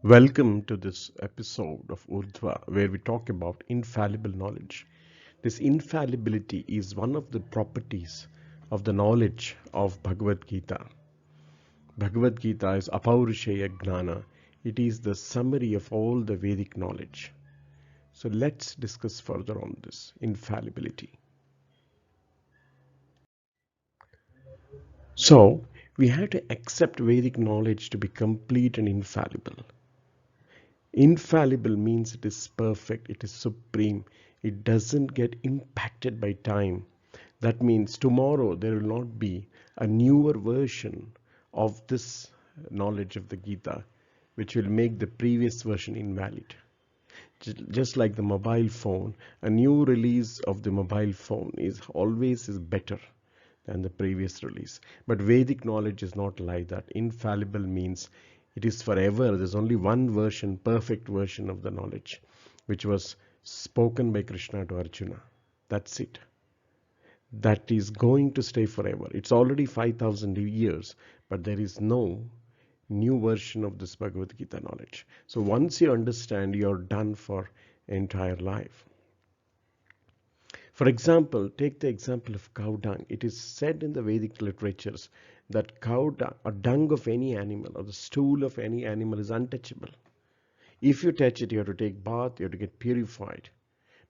Welcome to this episode of Urdhva, where we talk about infallible knowledge. This infallibility is one of the properties of the knowledge of Bhagavad Gita. Bhagavad Gita is Apaurusheya Gnana. It is the summary of all the Vedic knowledge. So let's discuss further on this infallibility. So we have to accept Vedic knowledge to be complete and infallible. Infallible means it is perfect, it is supreme, it doesn't get impacted by time. That means tomorrow there will not be a newer version of this knowledge of the Gita which will make the previous version invalid. Just like the mobile phone, a new release of the mobile phone is better than the previous release. But Vedic knowledge is not like that. Infallible means it is forever. There's only one version, perfect version of the knowledge, which was spoken by Krishna to Arjuna. That's it. That is going to stay forever. It's already 5,000 years, but there is no new version of this Bhagavad Gita knowledge. So once you understand, you're done for entire life. For example, take the example of cow dung. It is said in the Vedic literatures that cow dung, or dung of any animal, or the stool of any animal is untouchable. If you touch it, you have to take bath, you have to get purified,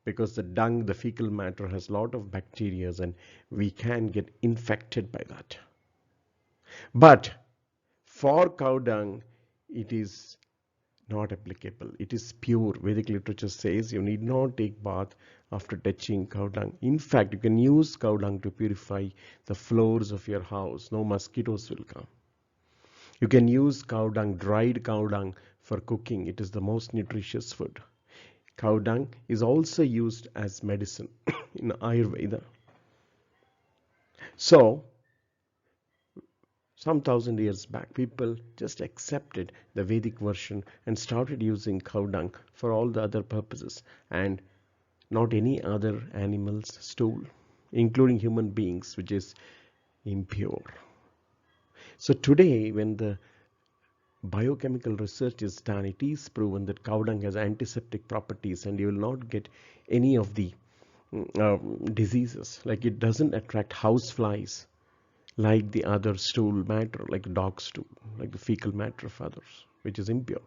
because the dung, the fecal matter, has a lot of bacteria and we can get infected by that. But for cow dung, it is not applicable. It is pure. Vedic literature says you need not take bath after touching cow dung. In fact, you can use cow dung to purify the floors of your house. No mosquitoes will come. You can use cow dung, dried cow dung, for cooking. It is the most nutritious food. Cow dung is also used as medicine in Ayurveda. So, some thousand years back, people just accepted the Vedic version and started using cow dung for all the other purposes and not any other animal's stool, including human beings, which is impure. So today, when the biochemical research is done, it is proven that cow dung has antiseptic properties and you will not get any of the diseases. Like it doesn't attract house flies like the other stool matter, like dog stool, like the fecal matter of others, which is impure.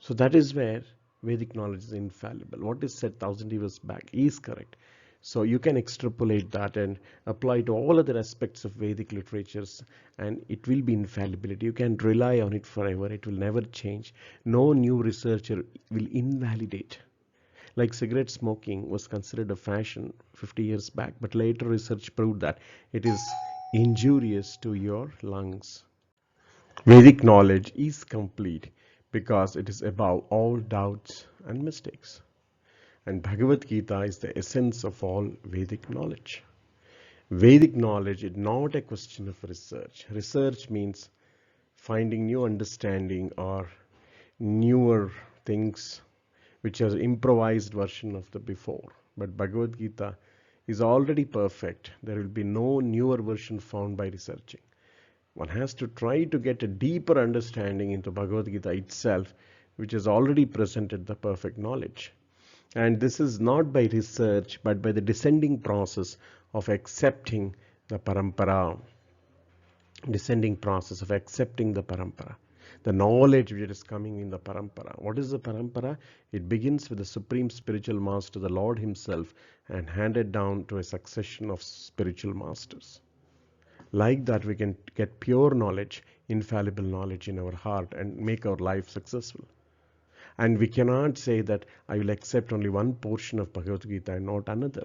So that is where Vedic knowledge is infallible. What is said 1,000 years back is correct. So you can extrapolate that and apply to all other aspects of Vedic literatures, and it will be infallibility. You can rely on it forever. It will never change. No new researcher will invalidate. Like cigarette smoking was considered a fashion 50 years back, but later research proved that it is injurious to your lungs. Vedic knowledge is complete because it is above all doubts and mistakes. And Bhagavad Gita is the essence of all Vedic knowledge. Vedic knowledge is not a question of research. Research means finding new understanding or newer things which are improvised version of the before. But Bhagavad Gita is already perfect. There will be no newer version found by researching. One has to try to get a deeper understanding into Bhagavad Gita itself, which has already presented the perfect knowledge. And this is not by research, but by the descending process of accepting the parampara, descending process of accepting the parampara, the knowledge which is coming in the parampara. What is the parampara? It begins with the supreme spiritual master, the Lord himself, and handed down to a succession of spiritual masters. Like that, we can get pure knowledge, infallible knowledge in our heart and make our life successful. And we cannot say that I will accept only one portion of Bhagavad Gita and not another.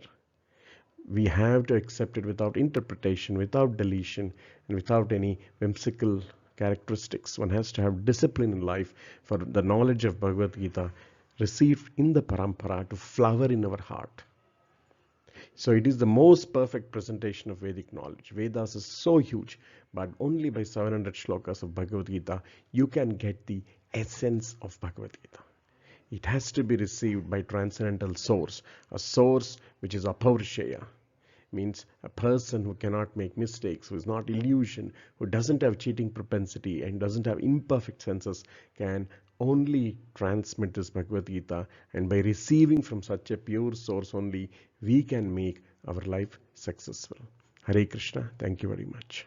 We have to accept it without interpretation, without deletion, and without any whimsical characteristics. One has to have discipline in life for the knowledge of Bhagavad Gita received in the parampara to flower in our heart. So it is the most perfect presentation of Vedic knowledge. Vedas is so huge, but only by 700 shlokas of Bhagavad Gita you can get the essence of Bhagavad Gita. It has to be received by transcendental source, a source which is Apaurusheya, means a person who cannot make mistakes, who is not illusion, who doesn't have cheating propensity and doesn't have imperfect senses, can only transmit this Bhagavad Gita, and by receiving from such a pure source only, we can make our life successful. Hare Krishna. Thank you very much.